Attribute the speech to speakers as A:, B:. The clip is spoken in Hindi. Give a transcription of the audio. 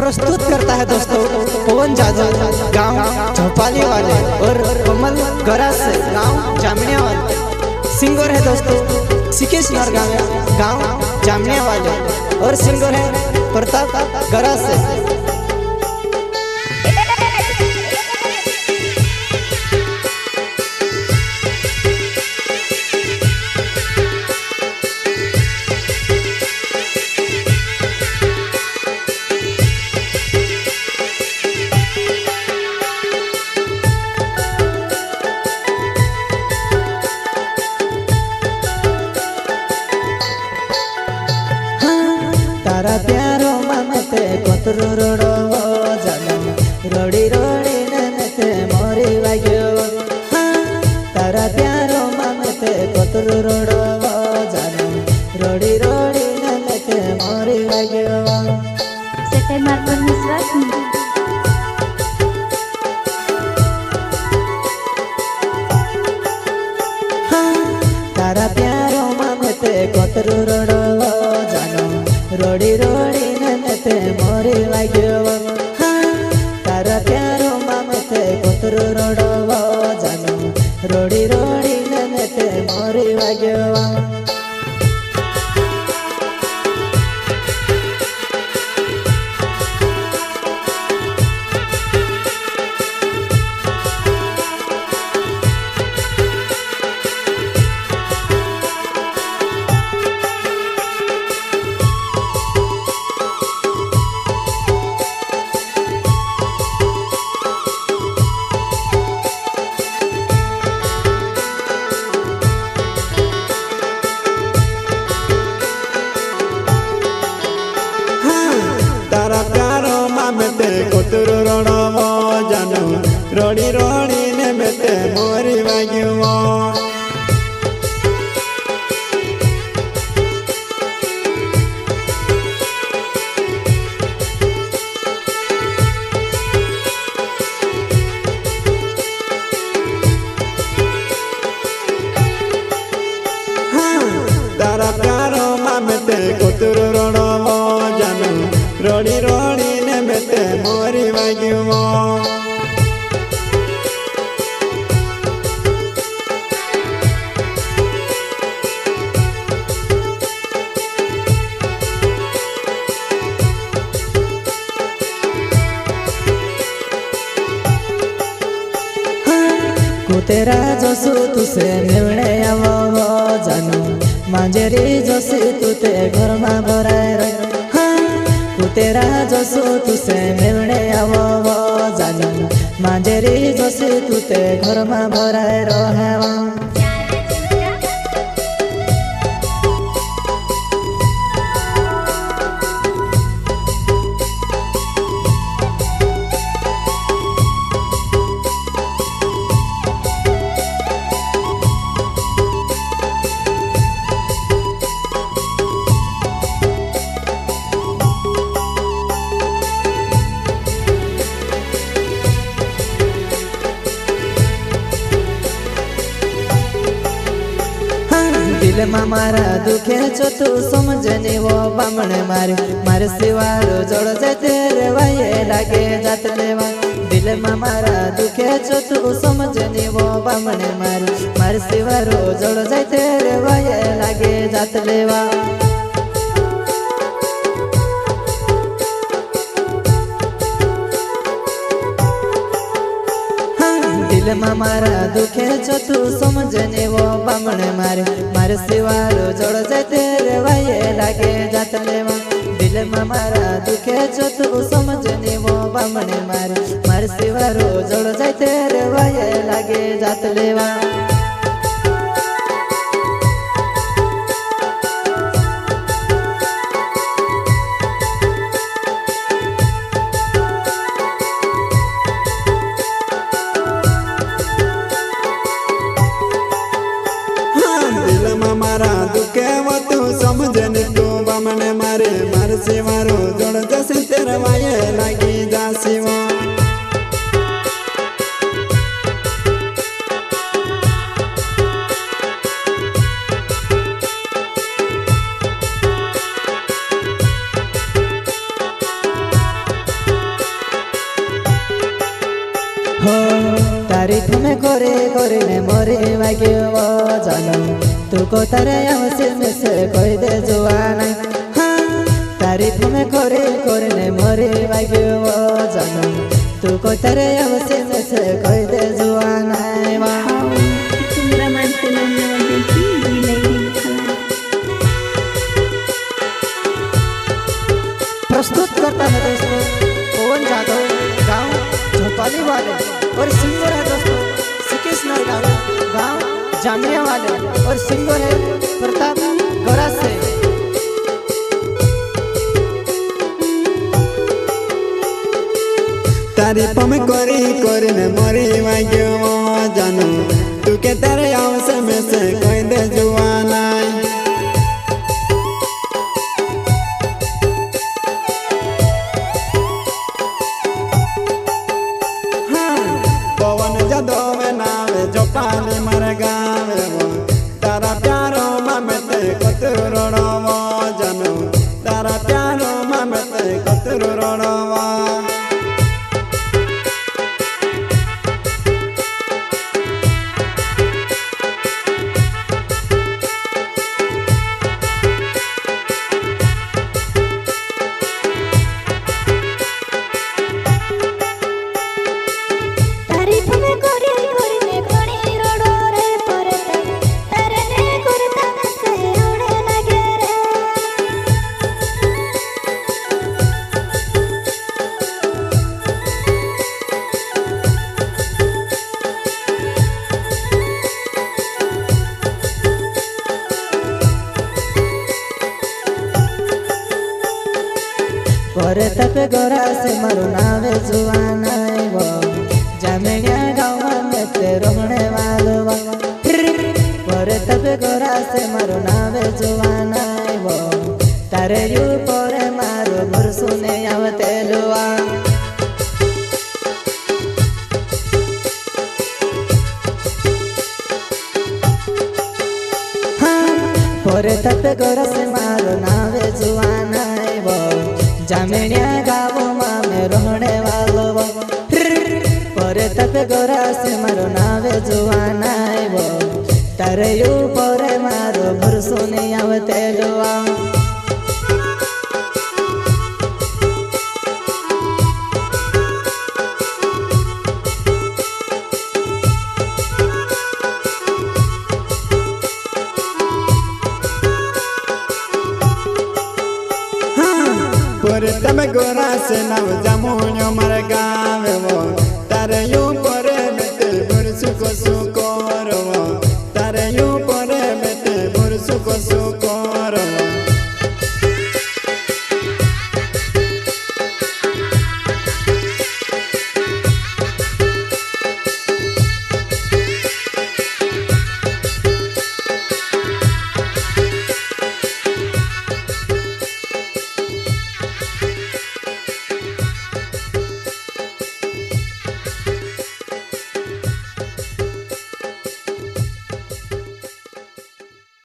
A: प्रस्तुत करता है दोस्तों पवन जादव गांव झोपाली वाले और कमल गरास से गांव जामनिया वाले। सिंगर है दोस्तों सिकेश नरगांव गांव जामनिया वाले और सिंगर है प्रताप गरास से। तारा प्यारो ममते कोतरो रोडो जनम रोडी रोडी ननते मोरी वाग्यो। तारा प्यारो ममते कोतरो रोडो जनम रोडी रोडी ननते मोरी वाग्यो।
B: सेटे मार्बल विश्वास
A: तारा प्यारो ममते कोतरो रोडो जनम रोडी रोडी ननते मोरी वाग्यो। तारा प्यारो ममते कोतरो रोडो जनम रोडी रोडी ननते मोरी वाग्यो। तारा प्यारो ममते कोतरो रोडो जनम रोडी रोडी ननते मोरी वाग्यो। तारा प्यारो ममते कोतरो रोडो जनम रोडी रोडी ननते मोरी वाग्यो। कुतेरा जसू तुसे निवणे आवो जानू मांजेरी जसू तुते घर में भराय रख। कुतेरा जसू तुसे निवणे आवो जानू मांजेरी जसू तुते घर में भराय रहा। दिल में मारा दुखे छो तू समझनी वो बामणे मारी मारे सिवारो जोड़ जाए तेरे वाये लागे जात लेवा। दिल में मारा दुखे छो तू समझनी वो बामणे मारी मारे सिवारो जोड़ जाए तेरे वाये लागे जात लेवा। दिल में मारा दुखे छो तू समझने वो बामणे मारे मारे सिवारो जोड़ जाए तेरे वाये लागे जात लेवा। दिल में मारा दुखे छो तू समझने वो बामणे मारे मारे सिवारो जोड़ जाए तेरे वाये लागे जात लेवा। मारा दुखे वो तू समझने तू बामणे मारे मारे सिवारो जोड़ जैसे तेरे वाये लागी जा सिवा। हो तारीफ में करे करे ने मोरे वाग्यो जानो तू को तारे आवसे में से कोई दे जुआना हाँ तारीफ में करे करे ने मोरे वाग्यो जानो तू को तारे आवसे में से कोई दे जुआना
B: तुम्हारा मानते देखी
A: प्रस्तुत करता है दोस्तों पवन जादव गांव झोपाली वाले और सिंगर है दोस्तों सिकेशनर गांव जामिया वाले और सिंगर है प्रताप गौरा से
C: तारीफ में करी करी ने मरी वाग्यो जानो तू के तारे आवसे में से कोई दे जुआना पवन जादव में नावे झोपाली मर गावे तारा प्यारो ममते कतरू रोड़वा जानो तारा प्यारो ममते कतरू रोड़वा
A: परे तप गोरा से मारो नावे जुआना वो जामिया गाँव में ते रोहने वालो परे तप गोरा से मारो नावे जुआना वो तारे यू परे मारो मोर सुने आवते लुआ परे तप गोरा से मारो नावे जुआना वो जामिया गाँव में रोहने वालो परे तप गोरा से मारो नावे जुआना वो तारे यू परे मारो मोर सुने आवते लुआ
C: परे तब गोरा से नाव जामुन्यो मर गावे वो तारे यू परे बेटे बुरसुको सुको रो तारे यू परे बेटे बुरसुको सुको